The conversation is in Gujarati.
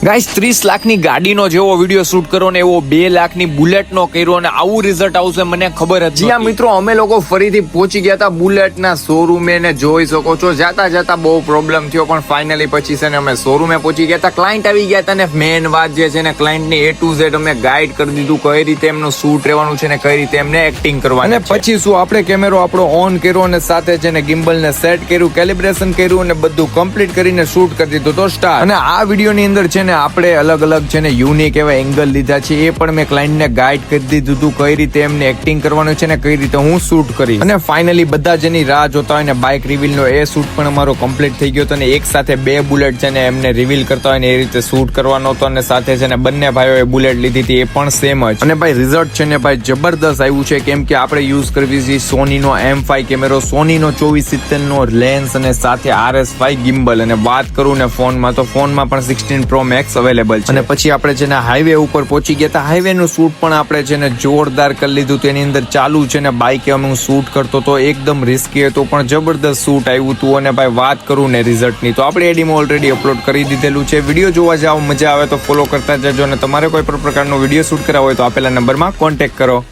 ગાઈસ 30 લાખની ગાડીનો જેવો વિડીયો શૂટ કરો ને એવો 2 લાખની બુલેટનો કર્યો અને આવું રિઝલ્ટ આવશે મને ખબર હતી. જી મિત્રો, અમે લોકો ફરીથી પહોંચી ગયા હતા બુલેટના શોરૂમે ને જોઈ શકો છો જાતા જાતા બહુ પ્રોબ્લેમ થયો પણ ફાઇનલી પછી છે ને અમે શોરૂમે પહોંચી ગયા હતા. ક્લાયન્ટ આવી ગયા હતા ને મેન વાત જે છે ને ક્લાયન્ટની A to Z અમે ગાઈડ કરી દીધું કઈ રીતે એમનું શૂટ રહેવાનું છે ને કઈ રીતે એમને એક્ટિંગ કરવાની અને પછી શું આપણે કેમેરો આપણો ઓન કર્યો અને સાથે છે ને ગિમ્બલ ને સેટ કર્યું, કેલિબ્રેશન કર્યું અને બધું કમ્પ્લીટ કરીને શૂટ કરી દીધું તો સ્ટાર્ટ. અને આ વિડીયોની અંદર છે ને આપણે અલગ અલગ છે ને યુનિક એવા એંગલ લીધા છે એ પણ મેં ક્લાયન્ટને ગાઈડ કરી દીધું હતું કઈ રીતે એમને એક્ટિંગ કરવાનું છે ને કઈ રીતે હું શૂટ કરીશ. અને ફાઇનલી બધા જેની રાહ જોતા હોય ને બાઇક રિવીલ નો એ શૂટ પણ અમારો કમ્પ્લીટ થઈ ગયો હતો અને એક સાથે 2 બુલેટ છે ને એમને રિવીલ કરતા હોય ને એ રીતે શૂટ કરવાનો હતો અને સાથે છે ને બંને ભાઈઓએ બુલેટ લીધી હતી એ પણ સેમ જ. અને ભાઈ રિઝલ્ટ છે ને ભાઈ જબરદસ્ત આવ્યું છે કેમ કે આપણે યુઝ કરવી છે સોનીનો M5 કેમેરો, સોનીનો 2470 નો લેન્સ અને સાથે RS5 ગિમ્બલ. અને વાત કરું ને ફોનમાં તો ફોનમાં પણ 16 Pro Max અવેલેબલ છે. અને પછી આપણે છે ને હાઈવે ઉપર પહોંચી ગયા હતા. હાઈવે નું શૂટ પણ આપણે છે ને જોરદાર કરી લીધું. તેની અંદર ચાલુ છે ને બાઇક અમે હું શૂટ કરતો તો એકદમ રિસ્કી હતું પણ જબરદસ્ત શૂટ આવ્યું હતું. અને ભાઈ વાત કરું ને રિઝલ્ટની તો આપણે એડીમાં ઓલરેડી અપલોડ કરી દીધેલું છે. વિડીયો જોવા જાવ, મજા આવે તો ફોલો કરતા જજો અને તમારે કોઈ પણ પ્રકારનો વિડીયો શૂટ કરાવવો હોય તો આપેલા નંબરમાં કોન્ટેક્ટ કરો.